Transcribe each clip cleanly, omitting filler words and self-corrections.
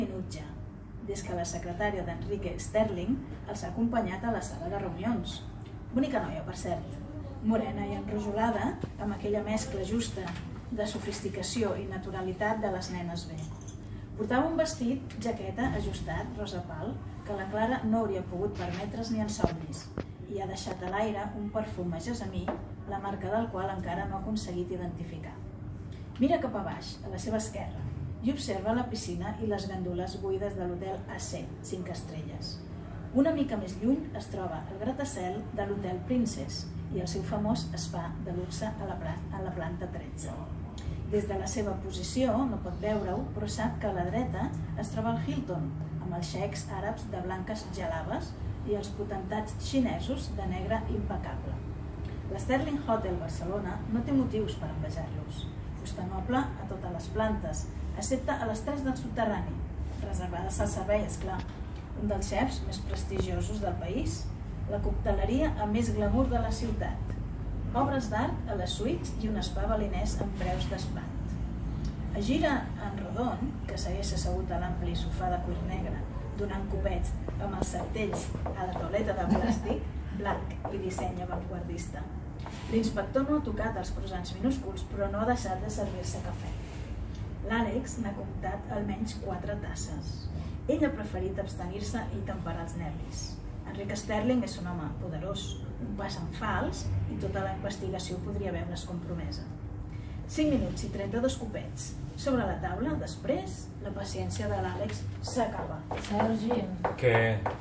Minut ja, des que la secretària d'Enrique Sterling els ha acompanyat a la sala de reunions. Bonica noia, per cert, morena i enrojolada, amb aquella mescla justa de sofisticació i naturalitat de les nenes bé. Portava un vestit, jaqueta, ajustat, rosa pal, que la Clara no hauria pogut permetre's ni en somnis, i ha deixat a l'aire un perfum a gessamí, la marca del qual encara no ha aconseguit identificar. Mira cap a baix, a la seva esquerra, i observa la piscina i les gandules buides de l'hotel AC, 5 estrelles. Una mica més lluny es troba el gratacel de l'hotel Princess i el seu famós spa de luxe a la planta 13. Des de la seva posició no pot veure-ho, però sap que a la dreta es troba el Hilton, amb els xeics àrabs de blanques gelabes i els potentats xinesos de negre impecable. L'Sterling Hotel Barcelona no té motius per envejar-los. Fusta noble a totes les plantes, excepte a les 3 del soterrani, reservades al servei, esclar. Un dels xefs més prestigiosos del país, la cocteleria amb més glamour de la ciutat, obres d'art a les suites i un spa balinès amb preus d'espant. A gira en Rodon, que segueix assegut a l'ampli sofà de cuir negre, donant copets amb els sartells a la tauleta de plàstic, blanc i disseny avantguardista. L'inspector no ha tocat els croissants minúsculs, però no ha deixat de servir-se cafè. L'Àlex n'ha comptat almenys 4 tasses. Ell ha preferit abstenir-se i temperar els nervis. Enric Sterling és un home poderós, un pas en fals i tota la investigació podria veure's compromesa. 5 minuts i 32 copets. Sobre la taula, després, la paciència de l'Àlex s'acaba. Sergi, Què?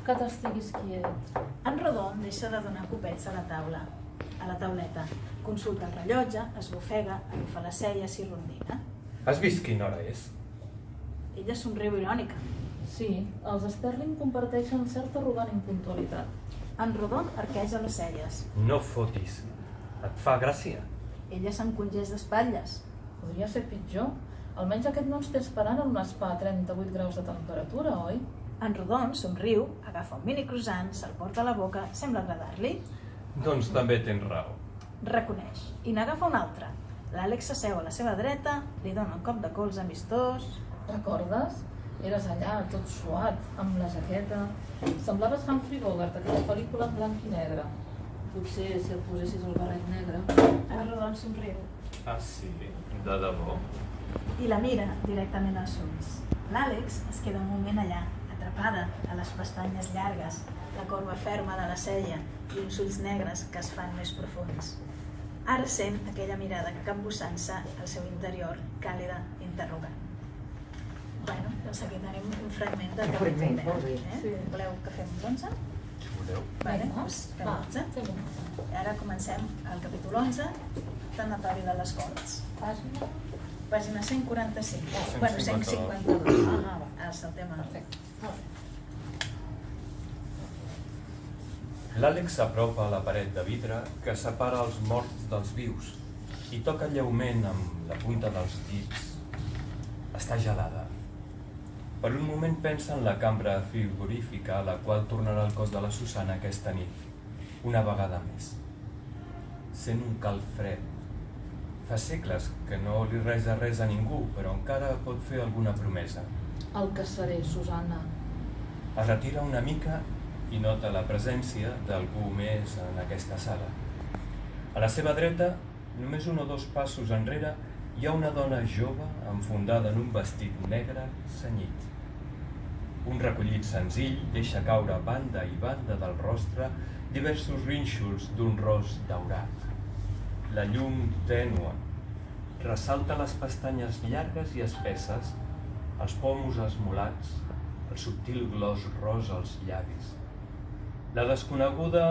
que t'estiguis quiet. En Rodon deixa de donar copets a la tauleta. Consulta el rellotge, esbufega, agafa les celles i rondina. Has vist quina hora és? Ella somriu irònica. Sí, els Sterling comparteixen certa arrogant impuntualitat. En Rodon arqueja les celles. No fotis. Et fa gràcia? Ella s'encongeix d'espatlles. Podria ser pitjor. Almenys aquest no ens té esperant en un spa a 38 graus de temperatura, oi? En Rodon somriu, agafa un mini croissant, se'l porta a la boca, sembla agradar-li. Doncs també tens raó. Reconeix, i n'agafa un altre. L'Àlex s'asseu a la seva dreta, li dona un cop de colze amistós. Recordes? Eres allà, tot suat, amb la jaqueta. Semblaves Humphrey Bogart, aquella pel·lícula en blanc i negre. Potser si et posessis el barret negre. En Rodon somriu. Ah, sí? De debò? I la mira directament als ulls. L'Àlex es queda un moment allà, atrapada a les pestanyes llargues, la corba ferma de la cella i uns ulls negres que es fan més profunds. Ara sent aquella mirada capbussant-se al seu interior, càlida, interrogant. Bueno, doncs aquí tenim un fragment del capítol 10. Voleu que fem l'11? Si voleu. Vale, doncs fem l'11. Ara comencem el capítol 11, Tanatori de les Corts. Pàgina 145. Bueno, 152. Ara saltem a... L'Àlex s'apropa a la paret de vidre que separa els morts dels vius i toca lleument amb la punta dels dits. Està gelada. Per un moment pensa en la cambra frigorífica a la qual tornarà el cos de la Susana aquesta nit, una vegada més. Sent un calfred. Fa segles que no li resa res a ningú, però encara pot fer alguna promesa. El que seré, Susana. Es retira una mica i nota la presència d'algú més en aquesta sala. A la seva dreta, només 1 o 2 passos enrere, hi ha una dona jove enfundada en un vestit negre cenyit. Un recollit senzill deixa caure banda i banda del rostre diversos rínxols d'un ros daurat. La llum tènua ressalta les pestanyes llargues i espesses, els pomos esmolats, el subtil glos rosa als llavis. La desconeguda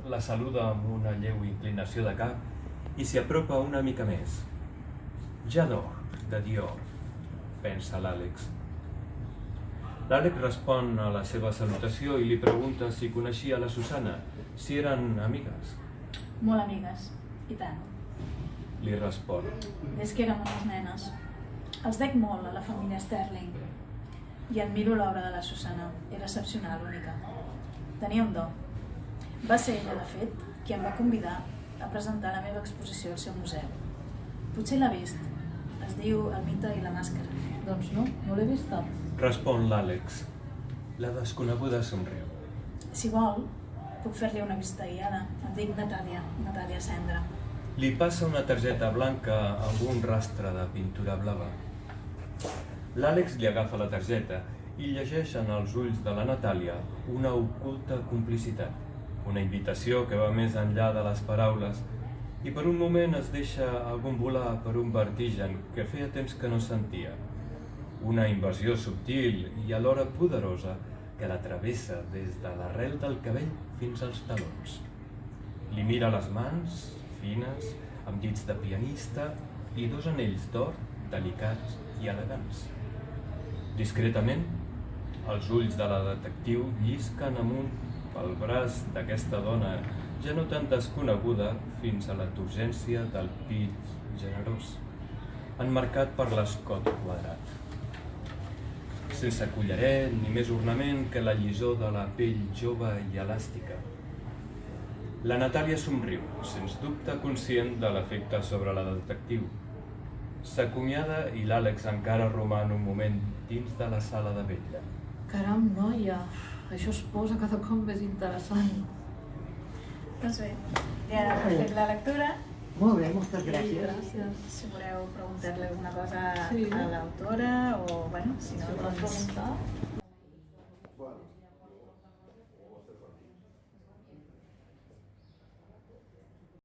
la saluda amb una lleu inclinació de cap i s'hi apropa una mica més. J'adore, de Dior, pensa l'Àlex. L'Àlex respon a la seva salutació i li pregunta si coneixia la Susana, si eren amigues. Molt amigues, i tant. Li respon. Des que érem unes nenes. Els dec molt a la família Sterling. I admiro l'obra de la Susana. Era excepcional, única. Tenia un do. Va ser ella, de fet, qui em va convidar a presentar la meva exposició al seu museu. Potser l'ha vist, Es diu El mite i la màscara. Doncs no l'he vista. Respon l'Àlex. La desconeguda somriu. Si vol, puc fer-li una visita guiada. Em dic Natàlia Cendra. Li passa una targeta blanca amb un rastre de pintura blava. L'Àlex li agafa la targeta i llegeix en els ulls de la Natàlia una oculta complicitat, una invitació que va més enllà de les paraules i per un moment es deixa agombolar per un vertigen que feia temps que no sentia. Una invasió subtil i alhora poderosa que la travessa des de l'arrel del cabell fins als talons. Li mira les mans, fines, amb dits de pianista i dos anells d'or delicats i elegants. Discretament, els ulls de la detectiu llisquen amunt pel braç d'aquesta dona ja no tan desconeguda fins a la turgència del pit generós, emmarcat per l'escot quadrat. Sense collaret ni més ornament que la llisor de la pell jove i elàstica. La Natàlia somriu, sens dubte conscient de l'efecte sobre la detectiu. S'acomiada i l'Àlex encara roman un moment dins de la sala de vetlla. Caram, noia, això es posa cada cop més interessant. Doncs bé, ja he fet la lectura. Molt bé, moltes gràcies. Gràcies. Si voleu preguntar-li alguna cosa Sí. a l'autora o, bueno, si no, Si vols doncs... preguntar...